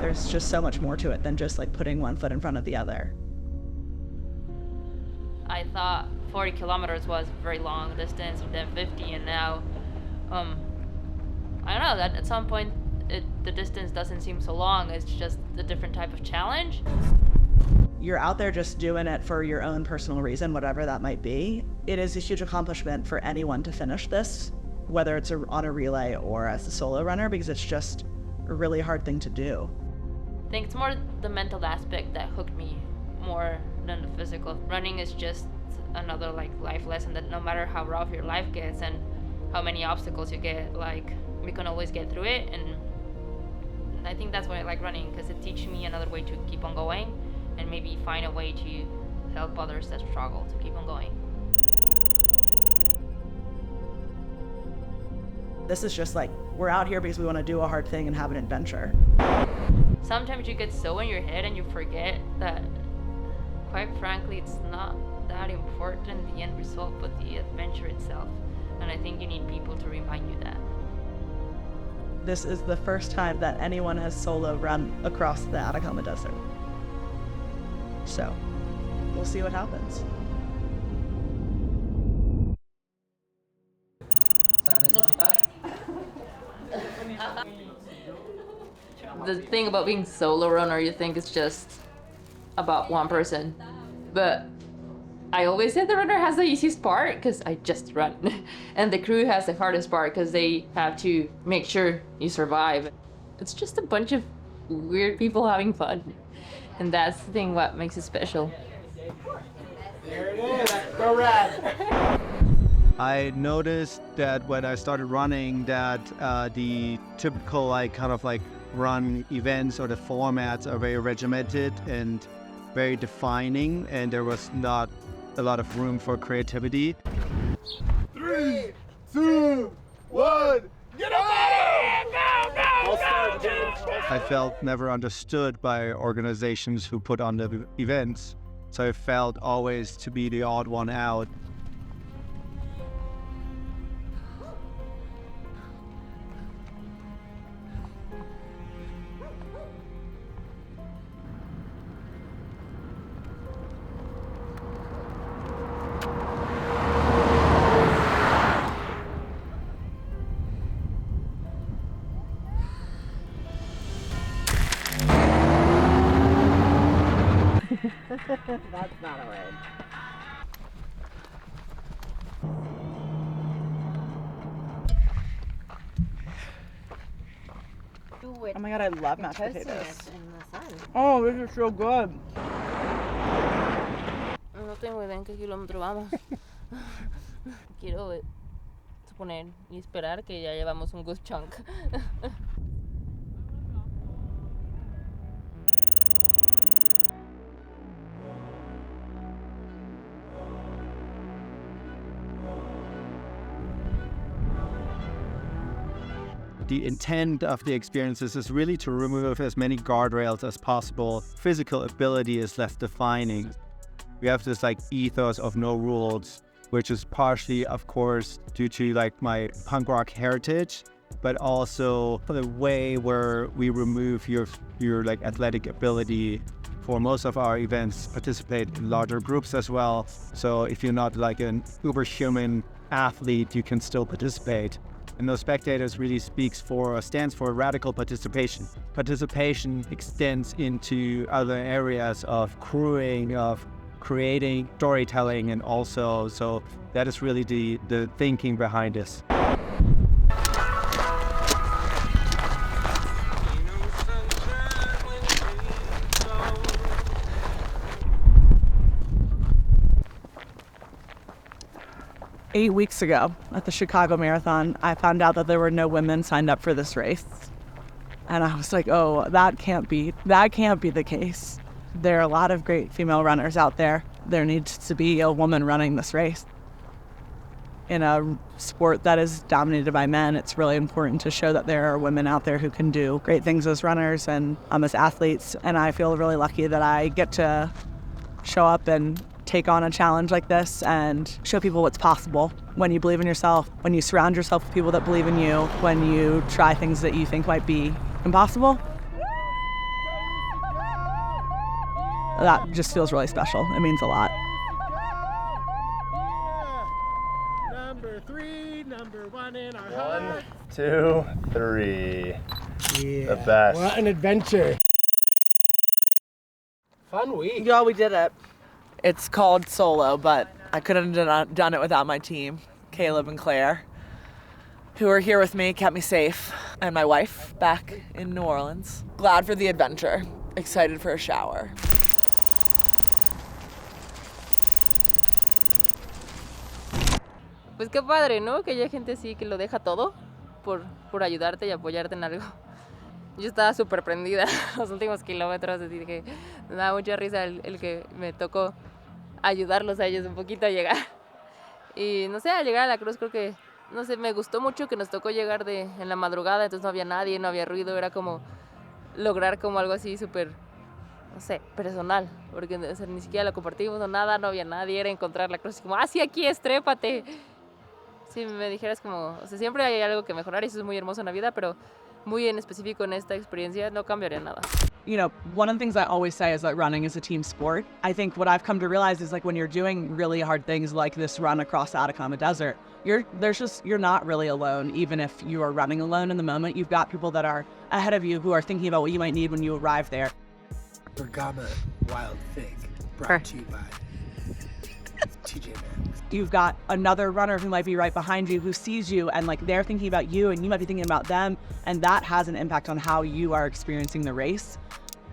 There's just so much more to it than just like putting one foot in front of the other. I thought 40 kilometers was a very long distance, and then 50, and now, I don't know, that at some point the distance doesn't seem so long, it's just a different type of challenge. You're out there just doing it for your own personal reason, whatever that might be. It is a huge accomplishment for anyone to finish this, whether it's on a relay or as a solo runner, because it's just a really hard thing to do. I think it's more the mental aspect that hooked me more than the physical. Running is just another like life lesson that no matter how rough your life gets and how many obstacles you get, like we can always get through it. And I think that's why I like running, because it teaches me another way to keep on going and maybe find a way to help others that struggle to keep on going. This is just like, we're out here because we want to do a hard thing and have an adventure. Sometimes you get so in your head and you forget that, quite frankly, it's not that important, the end result, but the adventure itself. And I think you need people to remind you that. This is the first time that anyone has solo run across the Atacama Desert. So, we'll see what happens. The thing about being solo runner, you think it's just about one person, but I always say the runner has the easiest part because I just run, and the crew has the hardest part because they have to make sure you survive. It's just a bunch of weird people having fun, and that's the thing what makes it special. There it is. Go R.A.D. I noticed that when I started running that the typical run events or the formats are very regimented and very defining, and there was not a lot of room for creativity. 3, 2, 1, get up! I felt never understood by organizations who put on the events, so I felt always to be the odd one out. That's not a word. Oh my god, I love mashed potatoes. Oh, this is so good. No tengo idea en qué kilómetro vamos. Quiero suponer y esperar que ya llevamos un good chunk. The intent of the experiences is really to remove as many guardrails as possible. Physical ability is less defining. We have this ethos of no rules, which is partially, of course, due to my punk rock heritage, but also the way where we remove your athletic ability. For most of our events, participate in larger groups as well. So if you're not an uber-human athlete, you can still participate. And those spectators really stands for radical participation. Participation extends into other areas of crewing, of creating, storytelling, and also, so that is really the thinking behind this. 8 weeks ago at the Chicago Marathon, I found out that there were no women signed up for this race. And I was like, oh, that can't be the case. There are a lot of great female runners out there. There needs to be a woman running this race. In a sport that is dominated by men, it's really important to show that there are women out there who can do great things as runners and as athletes. And I feel really lucky that I get to show up and take on a challenge like this and show people what's possible when you believe in yourself, when you surround yourself with people that believe in you, when you try things that you think might be impossible. that just feels really special. It means a lot. Yeah. Number 3, number 1 in our 1, 2, 3. Yeah. The best. What an adventure. Fun week. Y'all, we did it. It's called solo, but I couldn't have done it without my team, Caleb and Claire, who are here with me, kept me safe, and my wife back in New Orleans. Glad for the adventure. Excited for a shower. Pues qué padre, ¿no? Que haya gente así que lo deja todo por ayudarte y apoyarte en algo. Yo estaba súper prendida los últimos kilómetros, así que me daba mucha risa el que me tocó ayudarlos a ellos un poquito a llegar. Y no sé, al llegar a la cruz creo que, no sé, me gustó mucho que nos tocó llegar en la madrugada, entonces no había nadie, no había ruido, era como lograr como algo así súper, no sé, personal, porque o sea, ni siquiera lo compartimos o nada, no había nadie, era encontrar la cruz y como, sí, aquí es, trépate. Si me dijeras como, o sea, siempre hay algo que mejorar y eso es muy hermoso en la vida, pero muy en específico en esta experiencia no cambiaría nada. You know, one of the things I always say is that running is a team sport. I think what I've come to realize is like when you're doing really hard things like this run across the Atacama Desert, you're not really alone. Even if you are running alone in the moment, you've got people that are ahead of you who are thinking about what you might need when you arrive there. Bergama Wild Fig, brought to you by TJ Maxx. You've got another runner who might be right behind you who sees you and like they're thinking about you and you might be thinking about them, and that has an impact on how you are experiencing the race.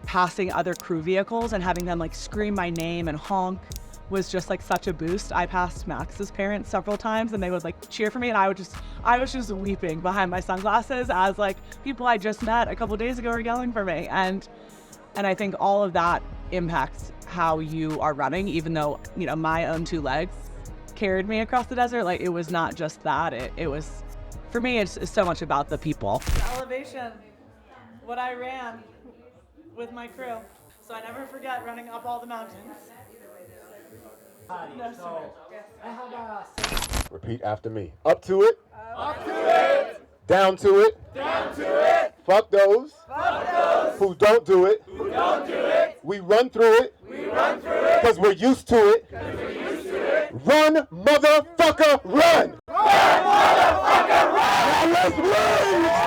Passing other crew vehicles and having them like scream my name and honk was just like such a boost. I passed Max's parents several times and they would like cheer for me, and I was just weeping behind my sunglasses as like people I just met a couple days ago are yelling for me, and I think all of that impacts how you are running, even though, you know, my own 2 legs carried me across the desert. Like it was not just that, it was, for me, it's so much about the people. The elevation, what I ran with my crew. So I never forget running up all the mountains. Repeat after me. Up to it. Up to it. Down to it. Down to it. Fuck those. Fuck those who don't do it. who don't do it. We run through it. We run through it Because we're used to it. because we're used to it. Run, motherfucker, run. Run, motherfucker, run! Now let's run.